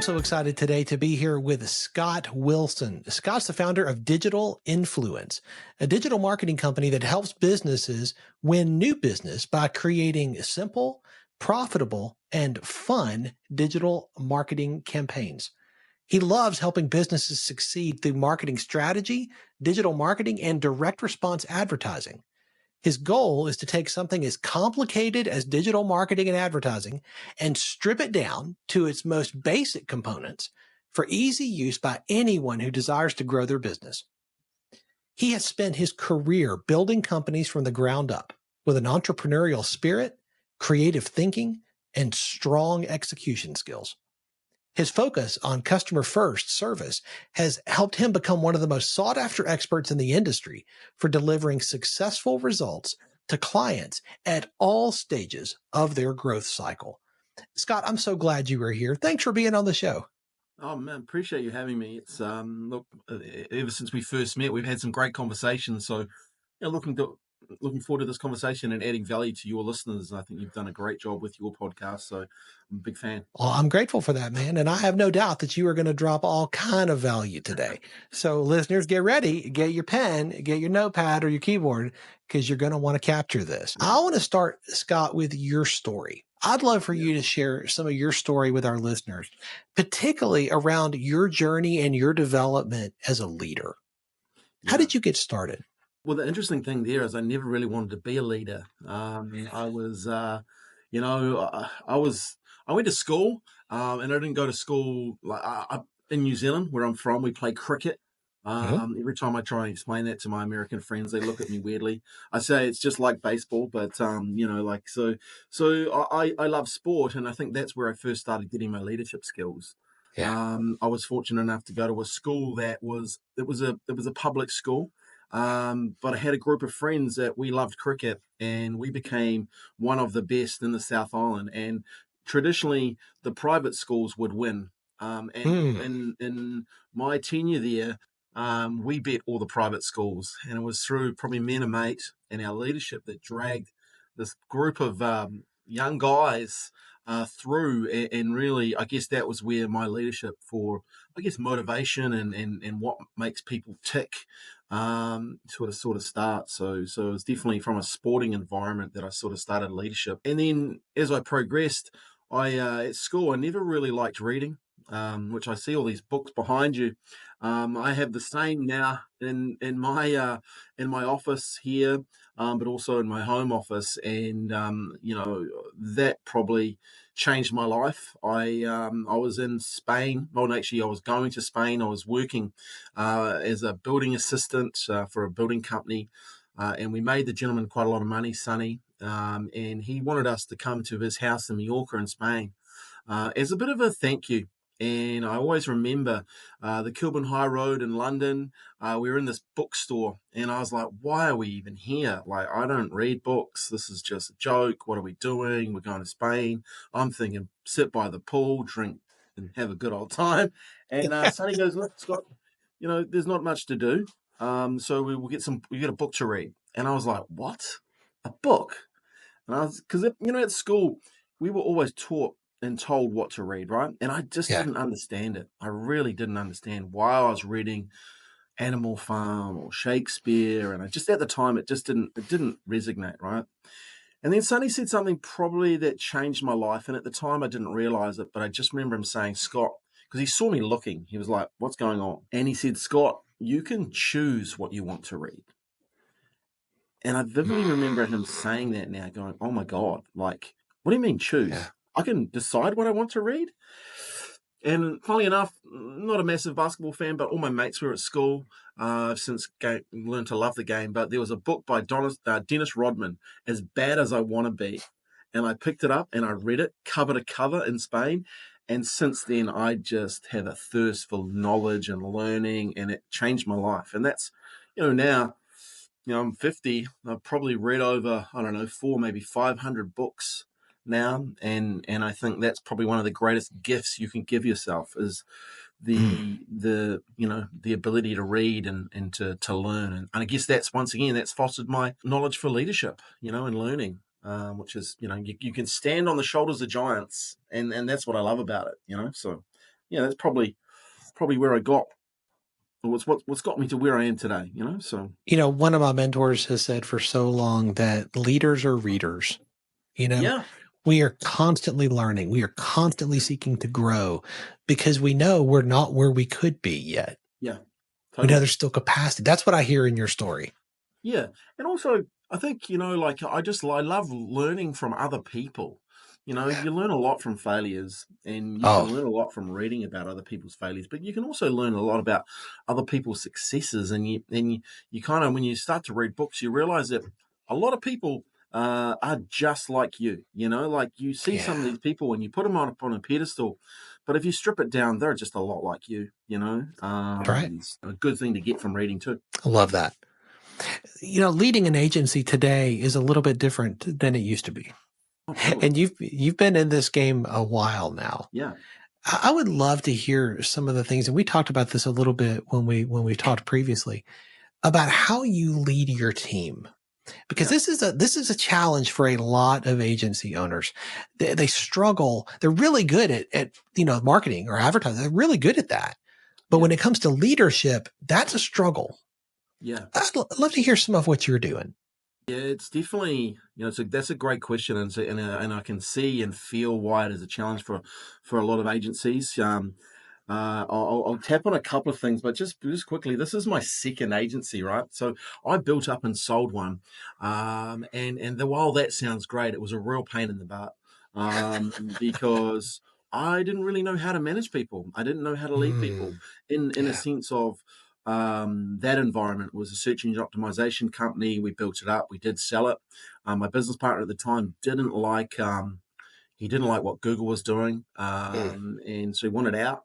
so excited today to be here with Scott Wilson. Scott's the founder of Digital Influence, a digital marketing company that helps businesses win new business by creating simple, profitable, and fun digital marketing campaigns. He loves helping businesses succeed through marketing strategy, digital marketing, and direct response advertising. His goal is to take something as complicated as digital marketing and advertising and strip it down to its most basic components for easy use by anyone who desires to grow their business. He has spent his career building companies from the ground up with an entrepreneurial spirit, creative thinking, and strong execution skills. His focus on customer-first service has helped him become one of the most sought-after experts in the industry for delivering successful results to clients at all stages of their growth cycle. Scott, I'm so glad you were here. Thanks for being on the show. Oh man, appreciate you having me. It's ever since we first met, we've had some great conversations. So, looking forward to this conversation and adding value to your listeners. I think you've done a great job with your podcast, so I'm a big fan. Well, I'm grateful for that, man. And I have no doubt that you are going to drop all kind of value today. So listeners, get ready, get your pen, get your notepad or your keyboard, because you're going to want to capture this. I want to start, Scott, with your story. I'd love for you to share some of your story with our listeners, particularly around your journey and your development as a leader. How did you get started? Well, the interesting thing there is I never really wanted to be a leader. I went to school, and I didn't go to school in New Zealand, where I'm from. We play cricket. Every time I try and explain that to my American friends, they look at me weirdly. I say it's just like baseball, but I love sport, and I think that's where I first started getting my leadership skills. I was fortunate enough to go to a school that was a public school. But I had a group of friends that we loved cricket, and we became one of the best in the South Island. And traditionally, the private schools would win. In my tenure there, we beat all the private schools, and it was through probably me and a mate and our leadership that dragged this group of young guys through. And really, I guess that was where my leadership for, motivation and what makes people tick sort of start. So it was definitely from a sporting environment that I sort of started leadership. And then as I progressed, at school, I never really liked reading, which I see all these books behind you. I have the same now in my office here, but also in my home office. And, that probably changed my life. I was in Spain. Well, actually, I was going to Spain. I was working as a building assistant for a building company. And we made the gentleman quite a lot of money, Sonny. And he wanted us to come to his house in Mallorca in Spain as a bit of a thank you. And I always remember the Kilburn High Road in London. We were in this bookstore, and I was like, why are we even here? Like, I don't read books. This is just a joke. What are we doing? We're going to Spain. I'm thinking, sit by the pool, drink, and have a good old time. And Sonny goes, look, Scott, there's not much to do. So we get a book to read. And I was like, what? A book? And because at school, we were always taught and told what to read, right? And I just didn't understand it. I really didn't understand why I was reading Animal Farm or Shakespeare. And at the time, it didn't resonate, right? And then Sonny said something probably that changed my life. And at the time, I didn't realize it, but I just remember him saying, Scott, because he saw me looking, he was like, what's going on? And he said, Scott, you can choose what you want to read. And I vividly remember him saying that now, going, oh my God, like, what do you mean choose? Yeah. I can decide what I want to read. And funnily enough, not a massive basketball fan, but all my mates were at school. I've since learned to love the game. But there was a book by Dennis Rodman, As Bad as I Want to Be. And I picked it up and I read it cover to cover in Spain. And since then, I just have a thirst for knowledge and learning, and it changed my life. And that's, now, I'm 50. I've probably read over, 4, maybe 500 books now, and I think that's probably one of the greatest gifts you can give yourself is the ability to read and to learn. And I guess that's, once again, that's fostered my knowledge for leadership, and learning, which is, you can stand on the shoulders of giants, and that's what I love about it, so that's probably where I got. What's got me to where I am today, So One of my mentors has said for so long that leaders are readers. yeah, We are constantly learning. We are constantly seeking to grow because we know we're not where we could be yet. yeah, We know totally. there's still capacity. That's what I hear in your story. Yeah, and also I think like I love learning from other people. You learn a lot from failures, and you can Oh, learn a lot from reading about other people's failures. But you can also learn a lot about other people's successes, and you kind of when you start to read books, you realize that a lot of people are just like you. Like you see some of yeah. these people and you put them on a pedestal, but if you strip it down, they're just a lot like you. Right. It's a good thing to get from reading too. I love that. Leading an agency today is a little bit different than it used to be. Oh, totally. And you've been in this game a while now. Yeah. I would love to hear some of the things, and we talked about this a little bit when we talked previously about how you lead your team. Because Yeah. this is a challenge for a lot of agency owners. They struggle. They're really good at marketing or advertising. They're really good at that. But Yeah. when it comes to leadership, that's a struggle. Yeah. I'd love to hear some of what you're doing. Yeah, it's definitely, that's a great question, and I can see and feel why it is a challenge for a lot of agencies. I'll tap on a couple of things, but just quickly, this is my second agency, right? So I built up and sold one, while that sounds great, it was a real pain in the butt, because I didn't really know how to manage people. I didn't know how to lead people in a Yeah. sense of that environment was a search engine optimization company. We built it up. We did sell it. My business partner at the time didn't like he didn't like what Google was doing, and so he wanted out.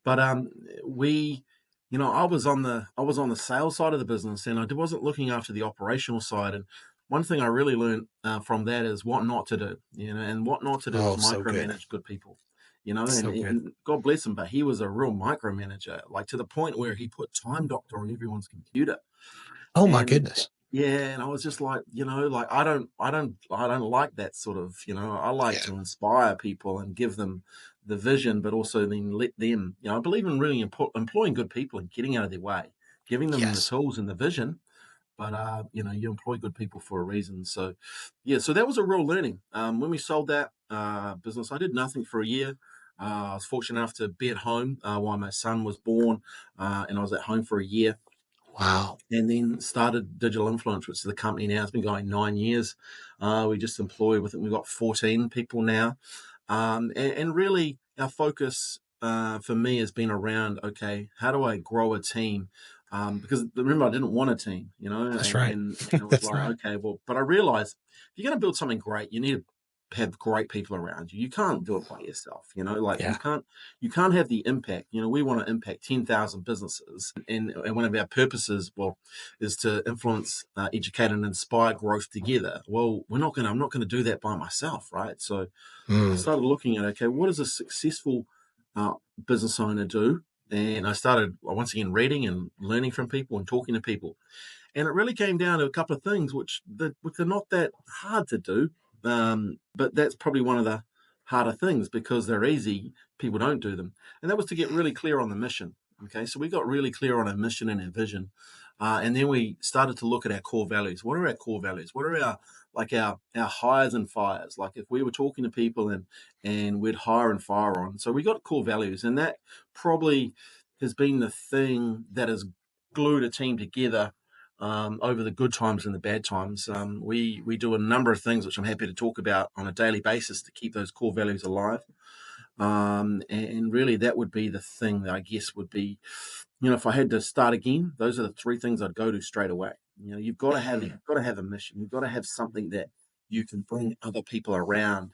But we, I was on the sales side of the business, and I wasn't looking after the operational side. And one thing I really learned from that is what not to do. And what not to do is Oh, so good. micromanage good people. So good. And God bless him, but he was a real micromanager, like to the point where he put Time Doctor on everyone's computer. Oh my And goodness. yeah, and I was just like, like I don't like that sort of, I like Yeah. to inspire people and give them the vision, but also then let them, I believe in really employing good people and getting out of their way, giving them the Yes. tools and the vision. But you employ good people for a reason. So yeah, so that was a real learning. When we sold that business, I did nothing for a year. I was fortunate enough to be at home while my son was born, and I was at home for a year, Wow. and then started Digital Influence, which is the company now. It's been going 9 years. We just employ, we've got 14 people now. And really our focus for me has been around, okay, how do I grow a team? Because remember, I didn't want a team, That's right. and it was That's like, right. okay, well, but I realized if you're going to build something great, you need to have great people around you. You can't do it by yourself, like Yeah. you can't have the impact. We want to impact 10,000 businesses, and one of our purposes, well, is to influence, educate, and inspire growth together. Well, I'm not going to do that by myself, right? So I Mm. started looking at, okay, what does a successful uh, business owner do? And I started once again reading and learning from people and talking to people, and it really came down to a couple of things which are not that hard to do, but that's probably one of the harder things because they're easy. People don't do them, and that was to get really clear on the mission. Okay, so we got really clear on our mission and our vision, and then we started to look at our core values. What are our core values? What are our hires and fires? Like if we were talking to people and we'd hire and fire on. So we got core values, and that probably has been the thing that has glued a team together over the good times and the bad times. We do a number of things which I'm happy to talk about on a daily basis to keep those core values alive. And really, that would be the thing that I guess would be, if I had to start again, those are the three things I'd go to straight away. You've got to have a mission. You've got to have something that you can bring other people around.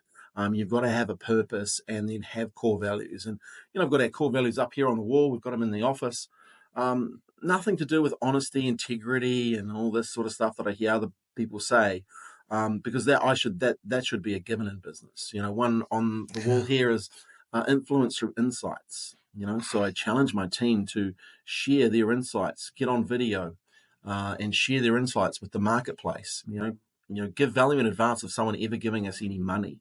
You've got to have a purpose and then have core values. And I've got our core values up here on the wall. We've got them in the office. Nothing to do with honesty, integrity, and all this sort of stuff that I hear other people say, because that should be a given in business. One on the wall Yeah. here is influence through insights. So I challenge my team to share their insights, get on video, and share their insights with the marketplace. Give value in advance of someone ever giving us any money.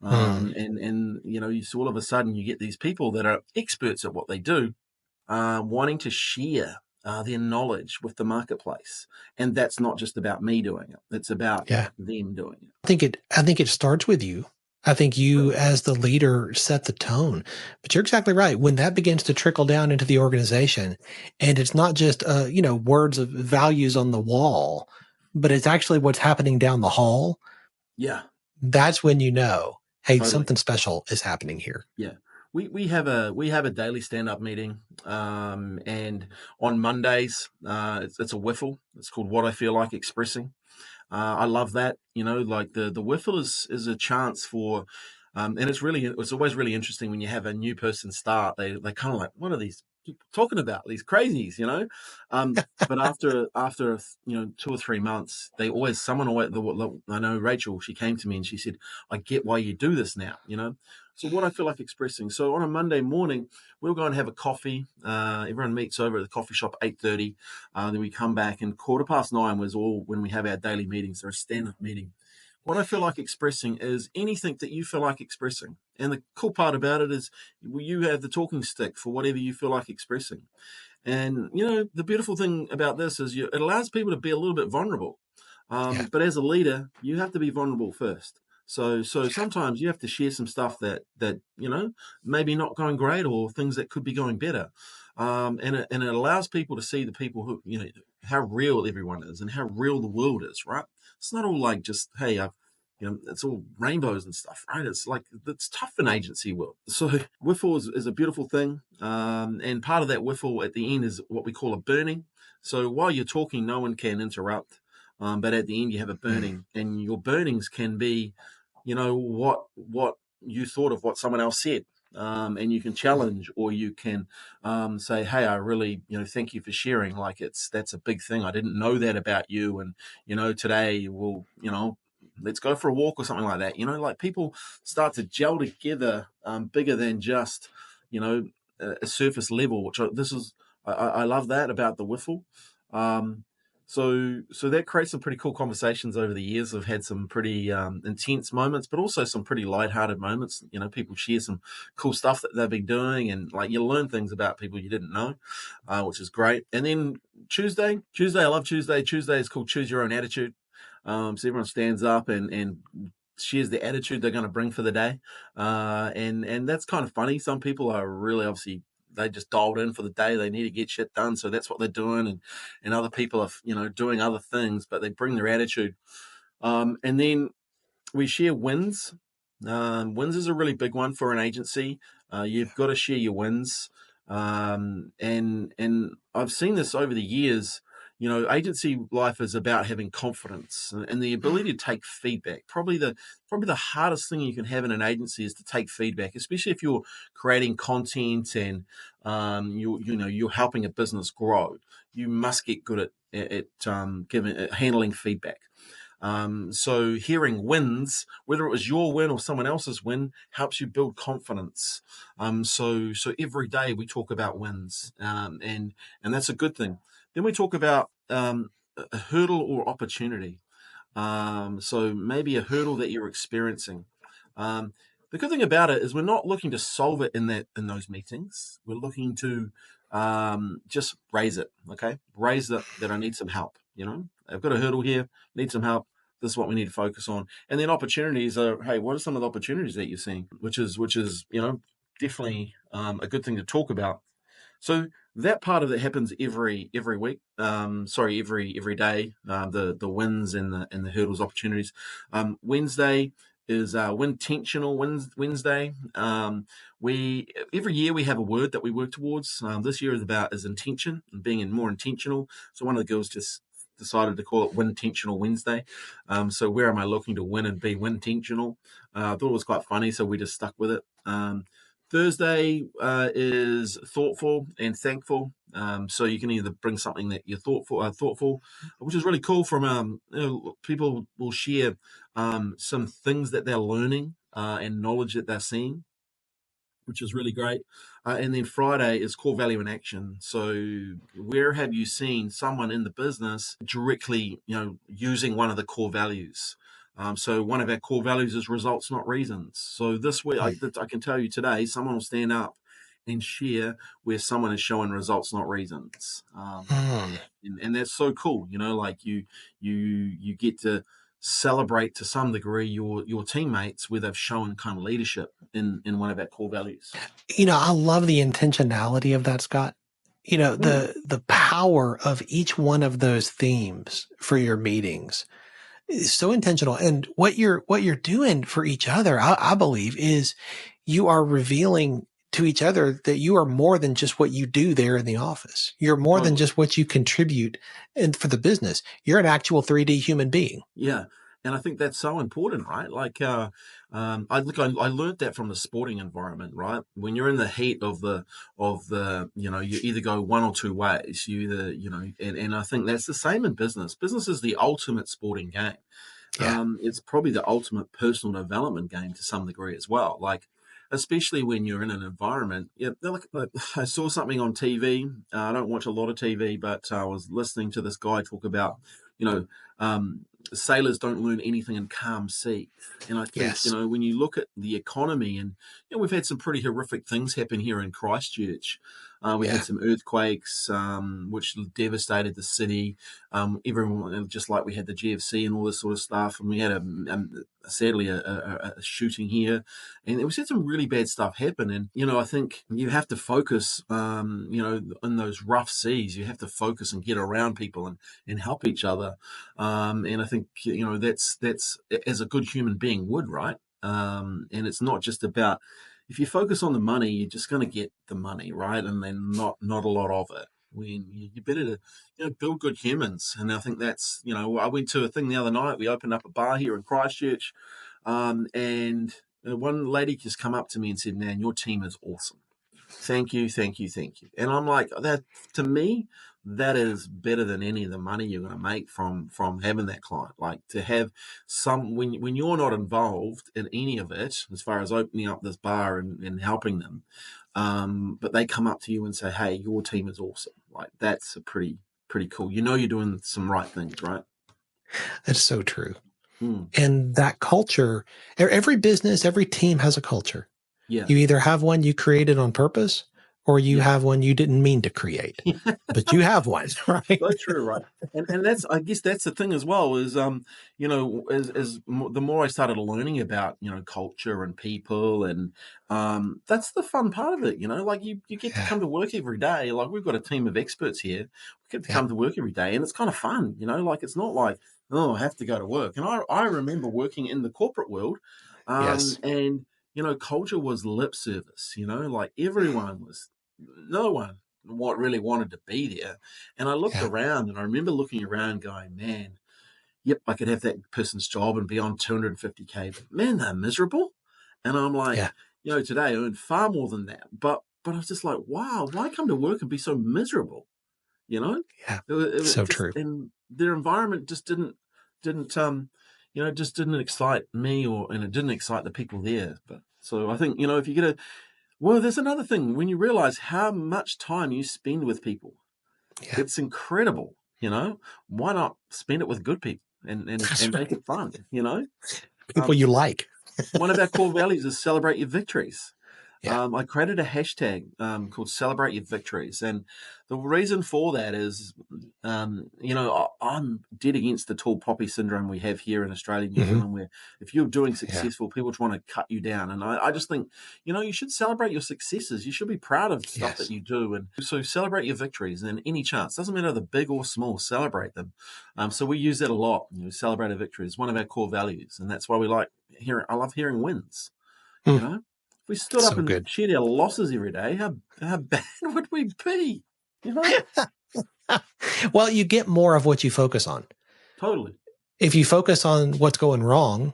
And you all of a sudden you get these people that are experts at what they do, wanting to share their knowledge with the marketplace. And that's not just about me doing it. It's about them doing it. I think it starts with you. I think you as the leader set the tone, but you're exactly right. When that begins to trickle down into the organization, and it's not just, words of values on the wall, but it's actually what's happening down the hall. Yeah. That's when you know, hey, Totally. Something special is happening here. Yeah. We have a daily stand-up meeting, and on Mondays, it's a whiffle. It's called What I Feel Like Expressing. I love that. Like the whiffle is a chance for, and it's always really interesting when you have a new person start. They kind of like, what are these people talking about? These crazies, But after 2 or 3 months, I know Rachel. She came to me and she said, "I get why you do this now." So what I feel like expressing. So on a Monday morning, we'll go and have a coffee. Everyone meets over at the coffee shop 8:30. Then we come back, and 9:15 was all when we have our daily meetings or a stand-up meeting. What I feel like expressing is anything that you feel like expressing. And the cool part about it is you have the talking stick for whatever you feel like expressing. And, the beautiful thing about this is it allows people to be a little bit vulnerable. But as a leader, you have to be vulnerable first. So sometimes you have to share some stuff that maybe not going great or things that could be going better. And it allows people to see the people who, how real everyone is and how real the world is, right? It's not all like just, hey, it's all rainbows and stuff, right? It's like, it's tough in agency world. So whiffle is a beautiful thing. And part of that whiffle at the end is what we call a burning. So while you're talking, no one can interrupt. But at the end, you have a burning, and your burnings can be, what you thought of what someone else said. And you can challenge, or you can say, hey, I really, thank you for sharing. Like that's a big thing. I didn't know that about you. And, today let's go for a walk or something like that. Like people start to gel together bigger than just, a surface level, which I love that about the whiffle. So that creates some pretty cool conversations over the years. I've had some pretty intense moments, but also some pretty lighthearted moments. People share some cool stuff that they've been doing, and like you learn things about people you didn't know, which is great. And then Tuesday, I love Tuesday. Tuesday is called Choose Your Own Attitude. So everyone stands up and shares the attitude they're going to bring for the day, and that's kind of funny. Some people are really obviously, they just dialed in for the day. They need to get shit done, so that's what they're doing. And other people are, doing other things, but they bring their attitude. And then we share wins. Wins is a really big one for an agency. You've got to share your wins. And I've seen this over the years. Agency life is about having confidence and the ability to take feedback. Probably the hardest thing you can have in an agency is to take feedback, especially if you're creating content and you're helping a business grow. You must get good at handling feedback. So hearing wins, whether it was your win or someone else's win, helps you build confidence. So every day we talk about wins, and that's a good thing. Then we talk about a hurdle or opportunity. So maybe a hurdle that you're experiencing. The good thing about it is we're not looking to solve it in those meetings. We're looking to just raise it. Okay, raise that I need some help. I've got a hurdle here, need some help. This is what we need to focus on. And then opportunities are, hey, what are some of the opportunities that you're seeing? Which is definitely a good thing to talk about. So that part of it happens every week. Every day. The wins and the hurdles, opportunities. Wednesday is intentional Wednesday. Every year we have a word that we work towards. This year is intention and being more intentional. So one of the girls just decided to call it Intentional Wednesday. So where am I looking to win and be intentional? I thought it was quite funny, so we just stuck with it. Thursday is thoughtful and thankful. So you can either bring something that you're thoughtful, which is really cool. From people will share some things that they're learning and knowledge that they're seeing, which is really great. And then Friday is core value in action. So where have you seen someone in the business directly, using one of the core values? So one of our core values is results, not reasons. So this way, I can tell you today, someone will stand up and share where someone is showing results, not reasons. And that's so cool. Like you get to celebrate to some degree your teammates where they've shown kind of leadership in one of our core values. I love the intentionality of that, Scott. The power of each one of those themes for your meetings is so intentional. And what you're doing for each other, I believe, is you are revealing to each other that you are more than just what you do there in the office. You're more than just what you contribute for the business. You're an actual 3D human being. Yeah. And I think that's so important, right? Like, I learned that from the sporting environment, right? When you're in the heat of the, you either go one or two ways. And I think that's the same in business. Business is the ultimate sporting game. Yeah. It's probably the ultimate personal development game to some degree as well. Like, especially when you're in an environment. Yeah, I saw something on TV. I don't watch a lot of TV, but I was listening to this guy talk about, sailors don't learn anything in calm seas. And I think, when you look at the economy, and we've had some pretty horrific things happen here in Christchurch. We had some earthquakes, which devastated the city. Everyone, just like we had the GFC and all this sort of stuff. And we had sadly a shooting here, and we had some really bad stuff happen. And I think you have to focus, in those rough seas, you have to focus and get around people and help each other. And I think that's as a good human being would, right? And it's not just about, if you focus on the money, you're just going to get the money, right? And then not a lot of it. When you better to build good humans. And I think that's, I went to a thing the other night. We opened up a bar here in Christchurch, and one lady just come up to me and said, "Man, your team is awesome. Thank you, thank you, thank you." And I'm like, that to me, that is better than any of the money you're going to make from having that client. Like, to have some, when you're not involved in any of it, as far as opening up this bar and helping them, but they come up to you and say, "Hey, your team is awesome." Like, that's a pretty cool. You're doing some right things, right? That's so true. And that culture, every business, every team has a culture. Yeah. You either have one you created on purpose, or you have one you didn't mean to create, but you have one, right? So true, right? And that's, I guess that's the thing as well, is as the more I started learning about culture and people, and that's the fun part of it. Like, you get to come to work every day. Like, we've got a team of experts here. We get to come to work every day, and it's kind of fun. Like, it's not like, oh, I have to go to work. And I remember working in the corporate world, and culture was lip service. Like, no one really wanted to be there. And I looked around, and I remember looking around going, man, yep, I could have that person's job and be on 250K, but man, they're miserable. And I'm like, today I earn far more than that. But I was just like, wow, why come to work and be so miserable? Yeah, it so just, true. And their environment just didn't excite me, and it didn't excite the people there. But so I think, if you get there's another thing. When you realize how much time you spend with people, it's incredible. Why not spend it with good people and make it fun? People you like. One of our core values is celebrate your victories. Yeah. I created a hashtag called Celebrate Your Victories. And the reason for that is, I'm dead against the tall poppy syndrome we have here in Australia, New Zealand, where if you're doing successful, people just want to cut you down. And I just think, you should celebrate your successes. You should be proud of stuff that you do. And so celebrate your victories, and any chance. Doesn't matter the big or small, celebrate them. So we use that a lot. Celebrate our victories, one of our core values. And that's why we like hearing, I love hearing wins, If we stood up and shared our losses every day, how bad would we be? Well, you get more of what you focus on. Totally. If you focus on what's going wrong,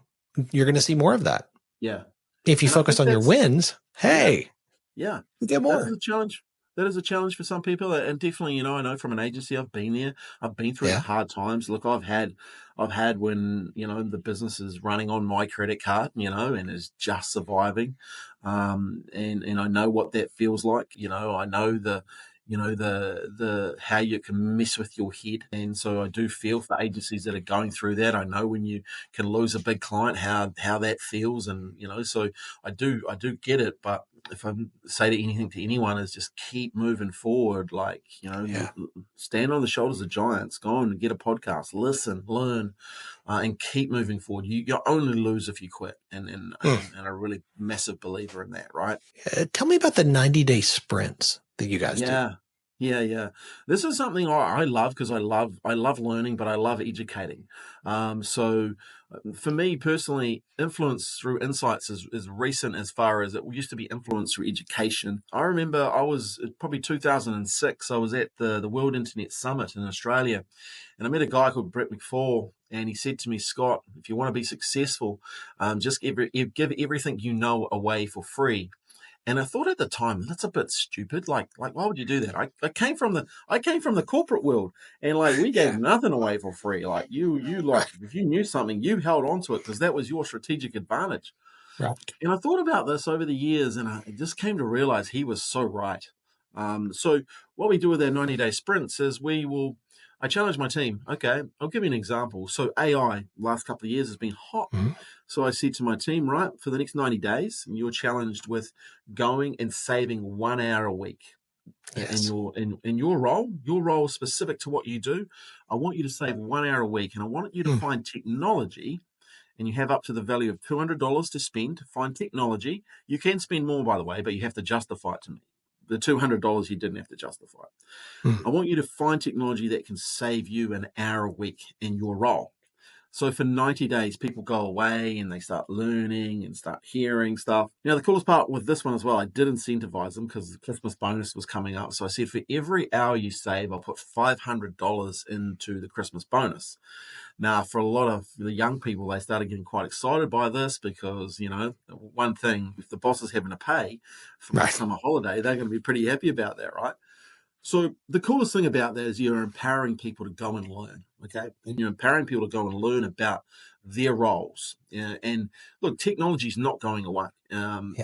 you're going to see more of that. Yeah. If you focus on your wins, you get more. That's a challenge. That is a challenge for some people, and definitely, I know from an agency, I've been there. I've been through the hard times. Look, I've had when the business is running on my credit card, and is just surviving, and I know what that feels like. I know the how you can mess with your head. And so I do feel for agencies that are going through that. I know when you can lose a big client, how that feels, and so I do get it. But if I say to anything to anyone is just keep moving forward, stand on the shoulders of giants, go and get a podcast, listen, learn, and keep moving forward. You only lose if you quit, and I'm a really massive believer in that, right? Tell me about the 90-day sprints that you guys do. Yeah. This is something I love because I love learning, but I love educating. So for me personally, influence through insights is recent as far as it used to be influence through education. I remember I was probably 2006. I was at the World Internet Summit in Australia, and I met a guy called Brett McFall, and he said to me, Scott, if you want to be successful, just give everything you know away for free. And I thought at the time, that's a bit stupid. Like why would you do that? I came from the corporate world, and we gave nothing away for free. Like you if you knew something, you held on to it because that was your strategic advantage. Right. And I thought about this over the years, and I just came to realize he was so right. So what we do with our 90-day sprints is I challenge my team. Okay, I'll give you an example. So AI, last couple of years has been hot. Mm-hmm. So I said to my team, right, for the next 90 days, you're challenged with going and saving 1 hour a week. Yes. In your role specific to what you do. I want you to save 1 hour a week, and I want you to find technology, and you have up to the value of $200 to spend to find technology. You can spend more, by the way, but you have to justify it to me. The $200 you didn't have to justify. I want you to find technology that can save you an hour a week in your role. So for 90 days, people go away and they start learning and start hearing stuff. The coolest part with this one as well, I did incentivize them because the Christmas bonus was coming up. So I said, for every hour you save, I'll put $500 into the Christmas bonus. Now, for a lot of the young people, they started getting quite excited by this because, one thing, if the boss is having to pay for my summer holiday, they're going to be pretty happy about that, right? So the coolest thing about that is you're empowering people to go and learn, okay? And you're empowering people to go and learn about their roles. And look, technology is not going away.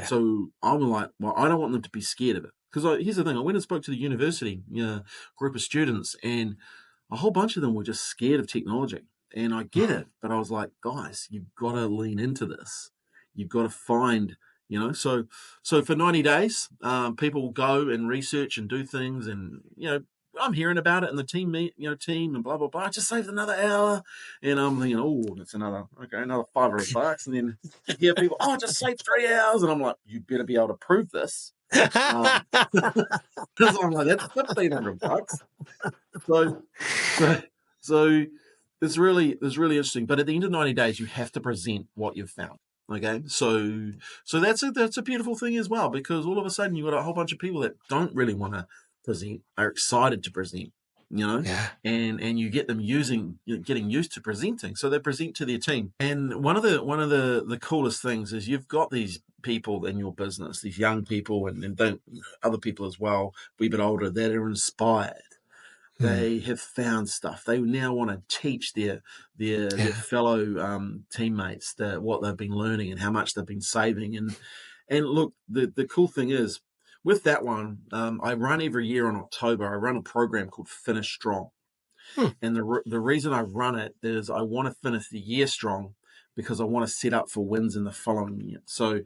So I'm like, well, I don't want them to be scared of it. Because here's the thing, I went and spoke to the university group of students, and a whole bunch of them were just scared of technology. And I get it, but I was like, guys, you've got to lean into this. You've got to find... So for 90 days, people will go and research and do things, and I'm hearing about it in the team and blah blah blah. I just saved another hour, and I'm thinking, oh, that's another $500, and then you hear people, oh, I just saved 3 hours, and I'm like, you better be able to prove this, because I'm like, that's $1,500. So it's really interesting. But at the end of 90 days, you have to present what you've found. Okay, so that's a beautiful thing as well, because all of a sudden you've got a whole bunch of people that don't really want to present, are excited to present, and you get them getting used to presenting, so they present to their team. And one of the coolest things is you've got these people in your business, these young people, and other people as well, a wee bit older, that are inspired. They have found stuff. They now want to teach their fellow teammates what they've been learning and how much they've been saving. And look, the cool thing is, with that one, I run every year in October. I run a program called Finish Strong. And the reason I run it is I want to finish the year strong, because I want to set up for wins in the following year. So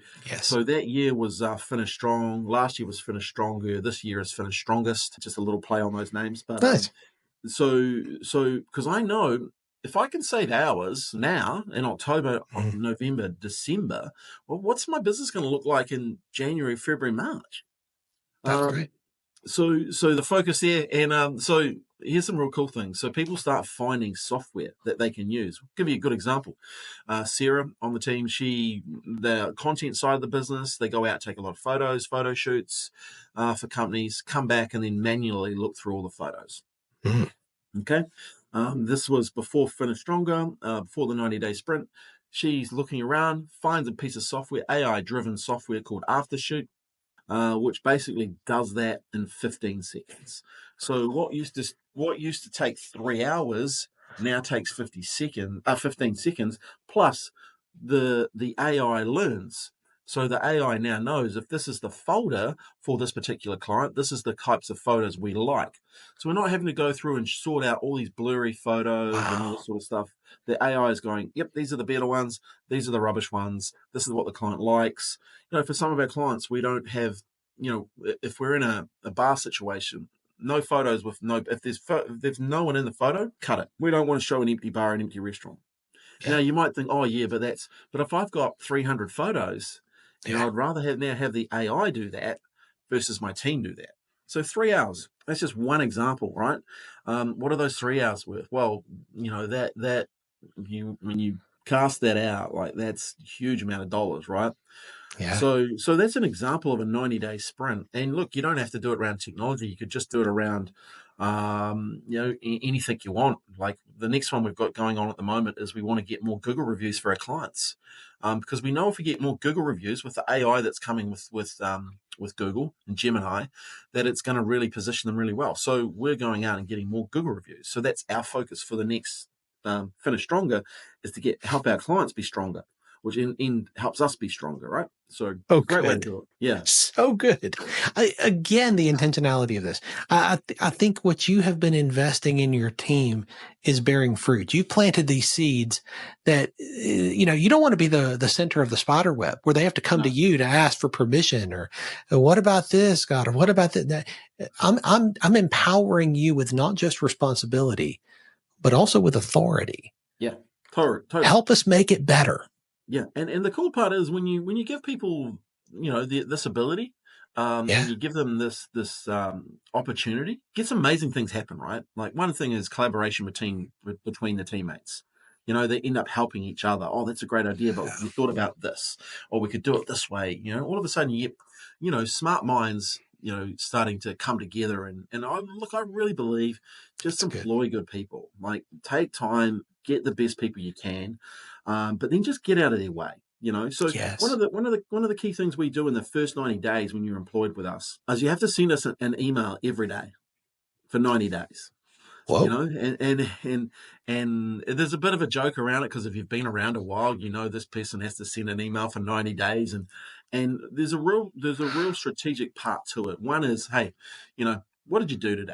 that year was Finish Strong. Last year was Finish Stronger. This year is Finish Strongest. Just a little play on those names. But nice. So because I know if I can save hours now in October, November, December, well, what's my business going to look like in January, February, March? That's great. So the focus there, and so here's some real cool things. So people start finding software that they can use. I'll give you a good example. Sarah on the team, the content side of the business, they go out, take a lot of photos, photo shoots for companies, come back and then manually look through all the photos. Okay. This was before Finish Stronger, before the 90-day sprint. She's looking around, finds a piece of software, AI-driven software called Aftershoot, which basically does that in 15 seconds. So what used to take 3 hours now takes 15 seconds. Plus, the AI learns. So the AI now knows if this is the folder for this particular client, this is the types of photos we like. So we're not having to go through and sort out all these blurry photos and all this Wow. sort of stuff. The AI is going, yep, these are the better ones. These are the rubbish ones. This is what the client likes. For some of our clients, we don't have, if we're in a bar situation, no photos with if there's no one in the photo, cut it. We don't want to show an empty bar, an empty restaurant. Yeah. You might think, oh yeah, but if I've got 300 photos, I'd rather have the AI do that versus my team do that. So 3 hours, that's just one example, right? What are those 3 hours worth? Well, when you cast that out, like that's a huge amount of dollars, right? Yeah. So that's an example of a 90-day sprint. And look, you don't have to do it around technology. You could just do it around, anything you want. Like the next one we've got going on at the moment is we want to get more Google reviews for our clients, because we know if we get more Google reviews with the AI that's coming with Google and Gemini, that it's going to really position them really well. So we're going out and getting more Google reviews. So that's our focus for the next Finish Stronger, is to help our clients be stronger, which in helps us be stronger, right? So great way to do it. Yeah. So good. Again, the intentionality of this. I think what you have been investing in your team is bearing fruit. You planted these seeds that, you don't want to be the center of the spider web where they have to come to you to ask for permission or what about this, God, or what about that? I'm empowering you with not just responsibility, but also with authority. Yeah. Totally. Help us make it better. Yeah, and the cool part is when you give people this ability, and you give them this opportunity, gets amazing things happen, right? Like one thing is collaboration between the teammates. They end up helping each other. Oh, that's a great idea, but we thought about this, or we could do it this way. All of a sudden you get smart minds starting to come together, and I really believe just employ good people. Like take time, get the best people you can. But then just get out of their way, So one of the key things we do in the first 90 days when you're employed with us is you have to send us an email every day for 90 days. Whoa. And there's a bit of a joke around it because if you've been around a while, this person has to send an email for 90 days, and there's a real strategic part to it. One is, hey, what did you do today?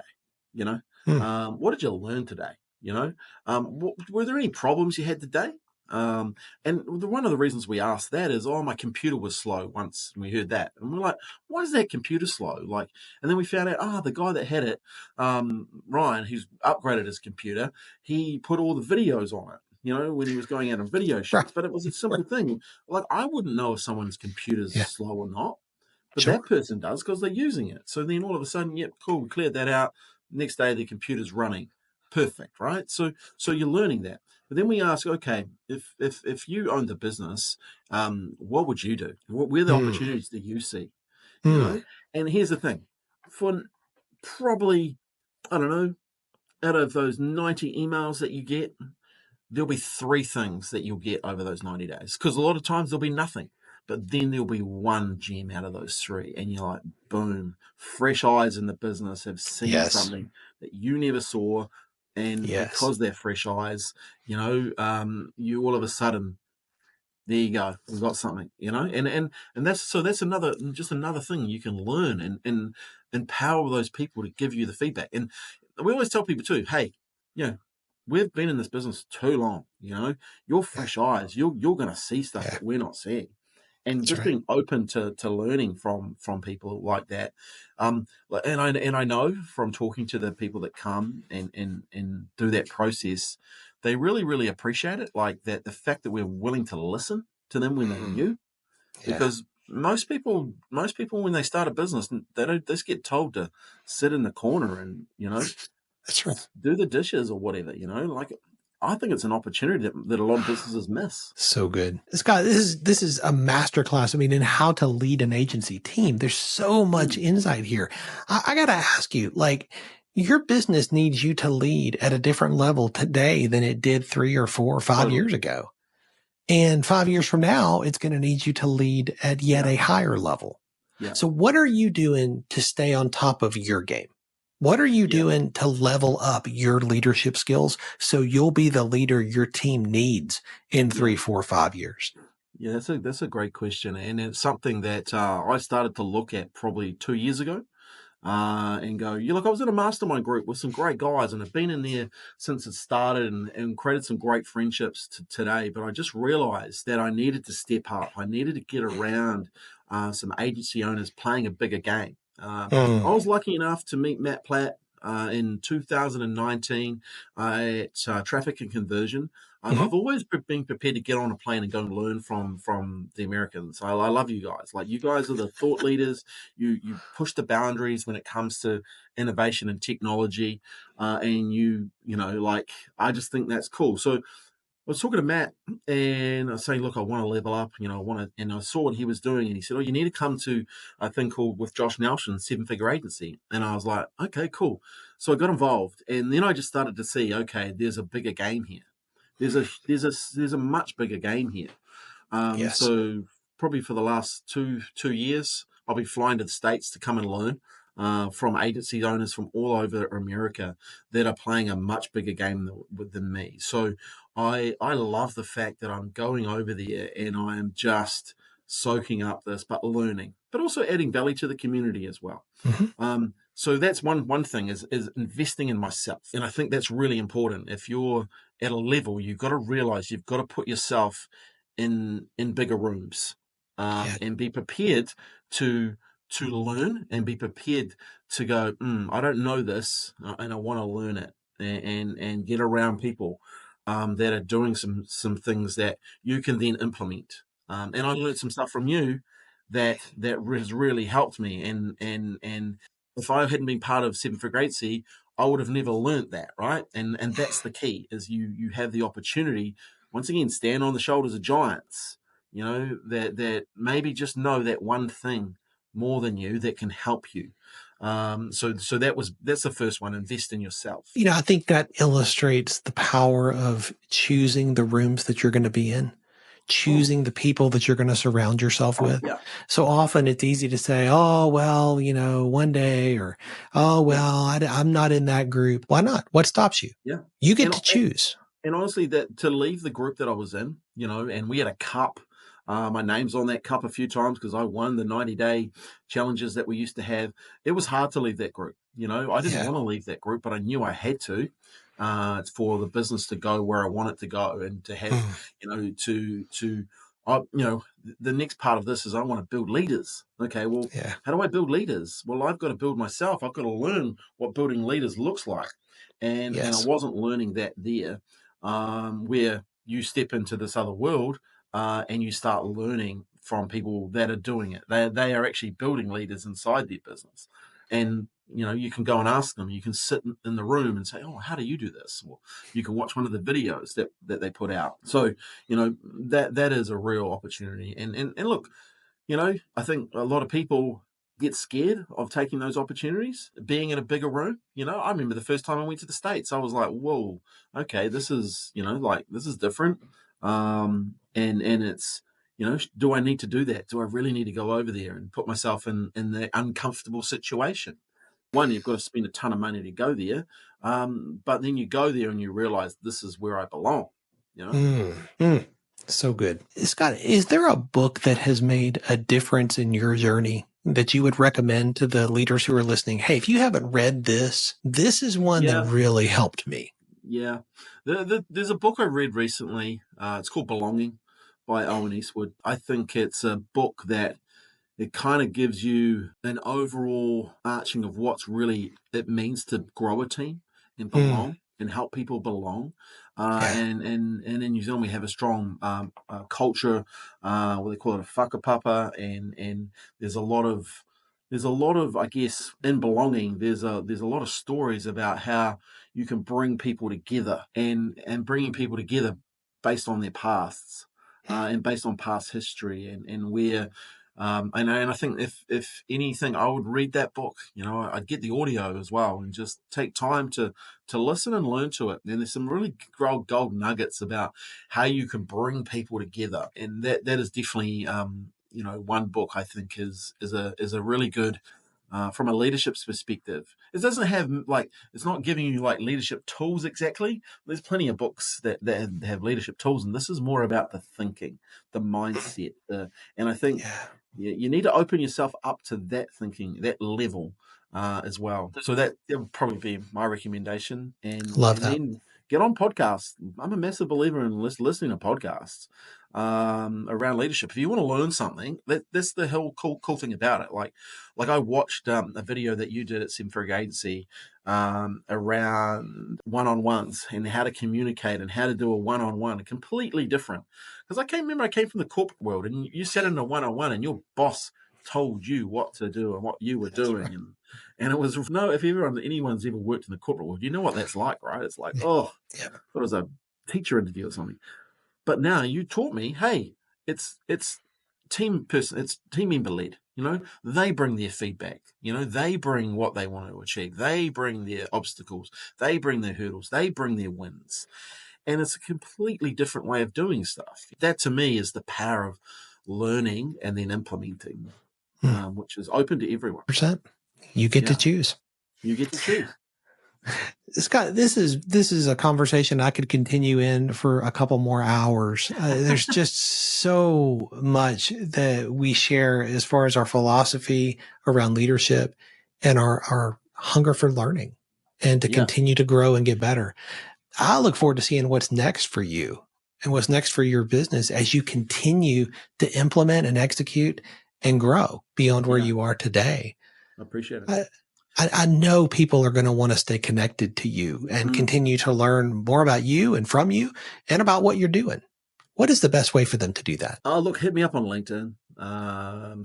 What did you learn today? Were there any problems you had today? And one of the reasons we asked that is, my computer was slow once. We heard that, and we're like, why is that computer slow? And then we found out, the guy that had it, Ryan, who's upgraded his computer, he put all the videos on it, when he was going out on video shoots. But it was a simple thing. Like I wouldn't know if someone's computer's slow or not, but that person does because they're using it. So then all of a sudden, yep, cool, we cleared that out. Next day, the computer's running. Perfect, right? So you're learning that. But then we ask, okay, if you owned a business, what would you do? Where are the opportunities that you see? And here's the thing: for probably, I don't know, out of those 90 emails that you get, there'll be 3 things that you'll get over those 90 days. Because a lot of times there'll be nothing, but then there'll be one gem out of those 3, and you're like, boom, fresh eyes in the business have seen something that you never saw. And because they're fresh eyes, you all of a sudden, there you go, we've got something, and that's another thing you can learn and empower those people to give you the feedback. And we always tell people too, hey, we've been in this business too long, you're fresh eyes, you're going to see stuff that we're not seeing. And that's just being open to learning from people like that, and I know from talking to the people that come and do that process, they really, really appreciate it. Like that, the fact that we're willing to listen to them when they're new, because most people when they start a business, they don't just get told to sit in the corner and that's right, do the dishes or whatever. Like. I think it's an opportunity that a lot of businesses miss. So good. Scott, this is a masterclass. I mean, in how to lead an agency team. There's so much insight here. I got to ask you, like, your business needs you to lead at a different level today than it did 3 or 4 or 5 years ago. And 5 years from now, it's going to need you to lead at yet a higher level. Yeah. So what are you doing to stay on top of your game? What are you doing to level up your leadership skills so you'll be the leader your team needs in 3, 4, 5 years? Yeah, that's a great question, and it's something that I started to look at probably 2 years ago. And go, yeah, look, I was in a mastermind group with some great guys and have been in there since it started and created some great friendships today. But I just realized that I needed to step up. I needed to get around some agency owners playing a bigger game. I was lucky enough to meet Matt Platt in 2019 at Traffic and Conversion. Mm-hmm. I've always been prepared to get on a plane and go and learn from the Americans. I love you guys. Like, you guys are the thought leaders. You push the boundaries when it comes to innovation and technology, and like, I just think that's cool. So I was talking to Matt and I was saying, look, I want to level up, I want to, and I saw what he was doing, and he said, oh, you need to come to a thing called with Josh Nelson, 7-Figure Agency. And I was like, okay, cool. So I got involved, and then I just started to see, okay, there's a bigger game here. There's a much bigger game here. Yes. So probably for the last two years, I'll be flying to the States to come and learn from agency owners from all over America that are playing a much bigger game than me. So I love the fact that I'm going over there and I am just soaking up this, but learning, but also adding value to the community as well. Mm-hmm. So that's one thing is investing in myself. And I think that's really important. If you're at a level, you've got to realize you've got to put yourself in bigger rooms, Yeah. and be prepared to learn and be prepared to go, I don't know this, and I want to learn it, and get around people that are doing some things that you can then implement. And I learned some stuff from you that has really helped me. And if I hadn't been part of 7-Figure Agency, I would have never learnt that, right? And that's the key, is you have the opportunity, once again, stand on the shoulders of giants, that maybe just know that one thing more than you that can help you. So that's the first one, invest in yourself. I think that illustrates the power of choosing the rooms that you're going to be in, Oh, choosing the people that you're going to surround yourself with. yeah, So often it's easy to say, oh, well, one day, or, oh, yeah, well, I'm not in that group. Why not? What stops you? yeah. You get And to choose. And honestly, that to leave the group that I was in, and we had a cup. My name's on that cup a few times because I won the 90-day challenges that we used to have. It was hard to leave that group. I didn't Yeah. want to leave that group, but I knew I had to. It's for the business to go where I want it to go, and to have, Mm. the next part of this is I want to build leaders. Okay, well, Yeah. how do I build leaders? Well, I've got to build myself. I've got to learn what building leaders looks like, and I Yes. wasn't learning that there, where you step into this other world, and you start learning from people that are doing it. They are actually building leaders inside their business, and you can go and ask them. You can sit in the room and say, "Oh, how do you do this?" Or you can watch one of the videos that they put out. So that is a real opportunity. And look, I think a lot of people get scared of taking those opportunities, being in a bigger room. I remember the first time I went to the States, I was like, whoa, okay, this is, this is different. And it's, do I need to do that? Do I really need to go over there and put myself in the uncomfortable situation? One, you've got to spend a ton of money to go there. But then you go there and you realize this is where I belong, you know? Mm. Mm. So good. Scott, is there a book that has made a difference in your journey that you would recommend to the leaders who are listening? Hey, if you haven't read this, this is one that Yeah. really helped me. Yeah. There's a book I read recently. It's called Belonging by Owen Eastwood. I think it's a book that it kind of gives you an overall arching of what's really it means to grow a team and Mm. belong and help people belong. Yeah. And in New Zealand, we have a strong culture, what they call it, a whakapapa, and there's a lot of, I guess, in belonging. There's a lot of stories about how you can bring people together, and bringing people together based on their pasts, and based on past history, and where. And I think if anything, I would read that book. I'd get the audio as well, and just take time to listen and learn to it. And there's some really gold nuggets about how you can bring people together, and that is definitely one book I think is a really good from a leadership perspective. It doesn't have it's not giving you like leadership tools exactly. There's plenty of books that have leadership tools, and this is more about the thinking, the mindset. And I think you need to open yourself up to that thinking, that level as well. So that would probably be my recommendation. And Love that. Then get on podcasts. I'm a massive believer in listening to podcasts around leadership. If you want to learn something, that's the whole cool thing about it. Like I watched a video that you did at Semfrig Agency around one-on-ones and how to communicate and how to do a one-on-one, completely different. Because I came from the corporate world, and you sat in a one-on-one and your boss told you what to do and what you were doing. Right. And it was, if anyone's ever worked in the corporate world, you know what that's like, right? It's like, thought it was a teacher interview or something. But now you taught me, hey, it's team member led. They bring their feedback. They bring what they want to achieve. They bring their obstacles. They bring their hurdles. They bring their wins. And it's a completely different way of doing stuff. That to me is the power of learning and then implementing, which is open to everyone. You get to choose. You get to choose. Scott, this is a conversation I could continue in for a couple more hours. There's just so much that we share as far as our philosophy around leadership and our hunger for learning and to continue to grow and get better. I look forward to seeing what's next for you and what's next for your business as you continue to implement and execute and grow beyond where you are today. I appreciate it. I know people are going to want to stay connected to you and continue to learn more about you and from you and about what you're doing. What is the best way for them to do that? Oh, look, hit me up on LinkedIn.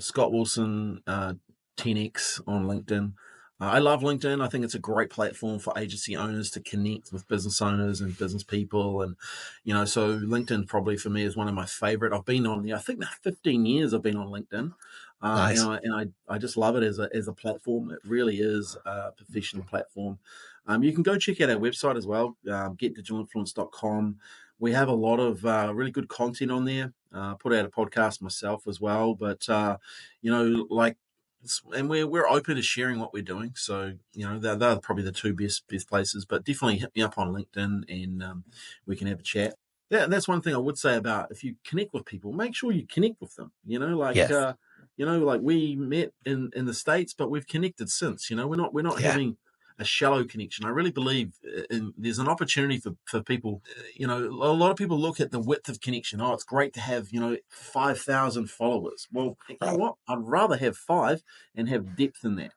Scott Wilson, 10X on LinkedIn. I love LinkedIn. I think it's a great platform for agency owners to connect with business owners and business people. And, so LinkedIn probably for me is one of my favorite. I've been on, I think 15 years I've been on LinkedIn. Nice. And I just love it as a platform. It really is a professional platform. You can go check out our website as well, getdigitalinfluence.com. We have a lot of really good content on there. Put out a podcast myself as well. But, and we're open to sharing what we're doing. So, they're probably the two best places. But definitely hit me up on LinkedIn and we can have a chat. Yeah, and that's one thing I would say about if you connect with people, make sure you connect with them. Like we met in the States, but we've connected since. We're not having a shallow connection. I really believe there's an opportunity for people. A lot of people look at the width of connection. Oh, it's great to have 5,000 followers. Well, you know what? I'd rather have 5 and have depth in that.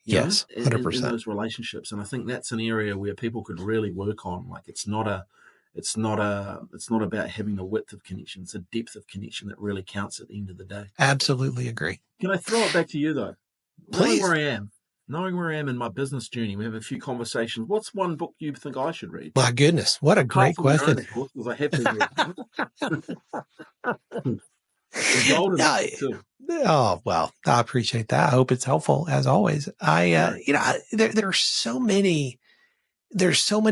Yes, 100%. In those relationships, and I think that's an area where people could really work on. Like it's not about having a width of connection. It's a depth of connection that really counts at the end of the day. Absolutely agree. Can I throw it back to you though? Please. Knowing where I am in my business journey, we have a few conversations. What's one book you think I should read? My goodness, what a great question. Of course, because I have to read. Oh, well, I appreciate that. I hope it's helpful as always. There's so many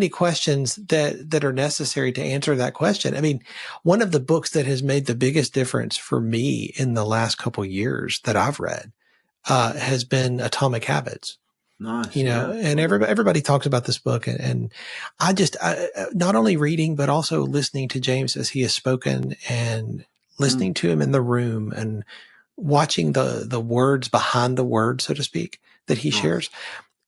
questions that are necessary to answer that question. I mean, one of the books that has made the biggest difference for me in the last couple of years that I've read has been Atomic Habits. Nice. And everybody talks about this book, and I not only reading, but also listening to James as he has spoken and listening to him in the room and watching the words behind the words, so to speak, that he shares.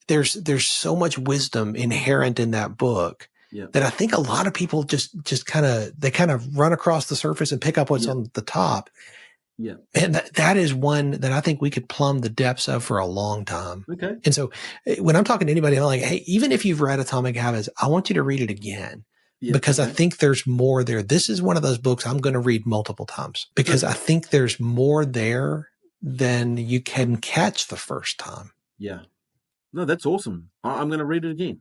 There's so much wisdom inherent in that book that I think a lot of people just kind of run across the surface and pick up what's on the top. Yeah. And that is one that I think we could plumb the depths of for a long time. Okay. And so when I'm talking to anybody, I'm like, hey, even if you've read Atomic Habits, I want you to read it again because I think there's more there. This is one of those books I'm going to read multiple times because I think there's more there than you can catch the first time. Yeah. No, that's awesome. I'm going to read it again.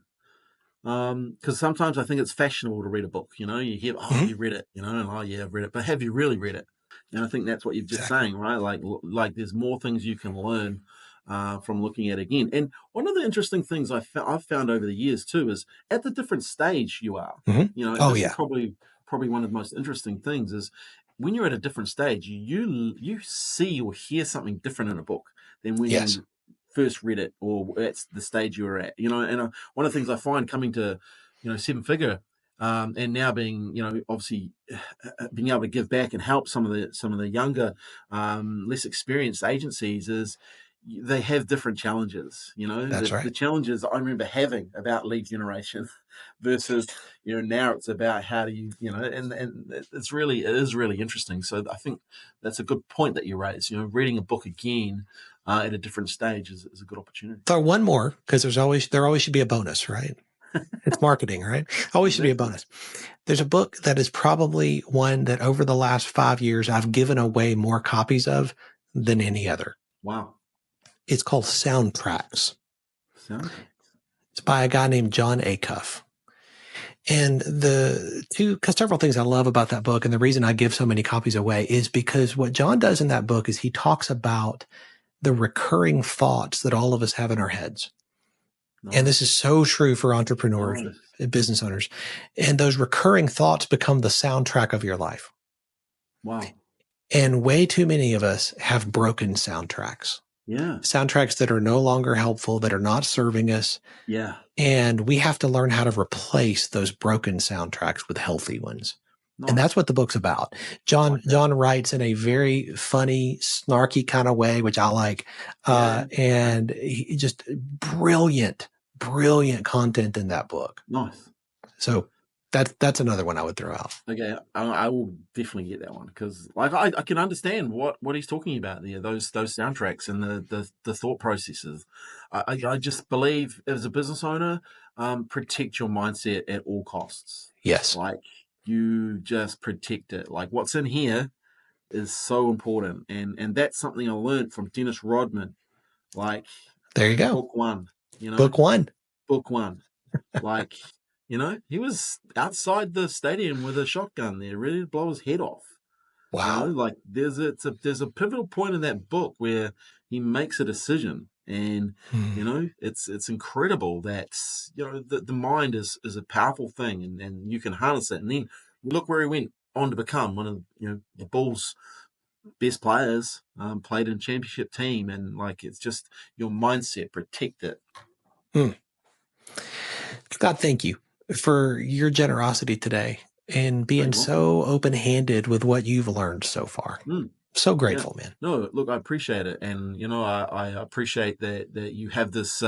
Because sometimes I think it's fashionable to read a book. You hear, you read it, and I've read it. But have you really read it? And I think that's what you're just saying, right? Like there's more things you can learn from looking at it again. And one of the interesting things I've found over the years too is at the different stage you are. Is probably one of the most interesting things is when you're at a different stage, you see or hear something different in a book than when first read it or at the stage you were at, and one of the things I find coming to, seven figure, and now being, obviously being able to give back and help some of the younger, less experienced agencies is they have different challenges. That's right. The challenges I remember having about lead generation versus, now it's about how do you, and it is really interesting. So I think that's a good point that you raised. Reading a book again at a different stage is a good opportunity. Throw one more, because there always should be a bonus, right? It's marketing, right? Always should be a bonus. There's a book that is probably one that over the last 5 years I've given away more copies of than any other. Wow. It's called Soundtracks. It's by a guy named John Acuff. And several things I love about that book, and the reason I give so many copies away is because what John does in that book is he talks about the recurring thoughts that all of us have in our heads. Nice. And this is so true for entrepreneurs and business owners. And those recurring thoughts become the soundtrack of your life. Wow. And way too many of us have broken soundtracks. Yeah. Soundtracks that are no longer helpful, that are not serving us. Yeah. And we have to learn how to replace those broken soundtracks with healthy ones. Nice. And that's what the book's about. John writes in a very funny, snarky kind of way, which I like. And he just brilliant content in that book. Nice. So that's another one I would throw out. Okay, I will definitely get that one because, like, I can understand what he's talking about there. Those soundtracks and the thought processes. I just believe as a business owner, protect your mindset at all costs. Yes, like you just protect it. Like what's in here is so important, and that's something I learned from Dennis Rodman. Like, there you go, book one. Book one. Like. He was outside the stadium with a shotgun there, ready to blow his head off. Wow. Like there's a pivotal point in that book where he makes a decision, and it's incredible that the mind is a powerful thing, and you can harness it. And then look where he went on to become one of the Bulls' best players, played in a championship team, and like it's just your mindset, protect it. Scott, thank you for your generosity today and being so open-handed with what you've learned so far. So grateful, man. No, look, I appreciate it. And, I appreciate that you have this,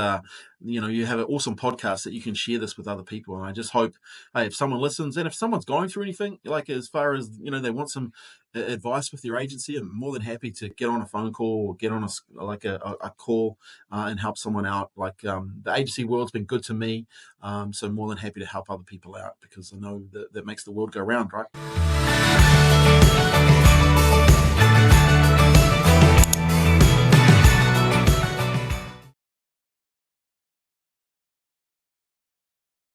you have an awesome podcast that you can share this with other people. And I just hope, hey, if someone listens and if someone's going through anything, like as far as, they want some advice with your agency, I'm more than happy to get on a phone call or get on a call and help someone out. Like the agency world's been good to me. So I'm more than happy to help other people out because I know that makes the world go round, right?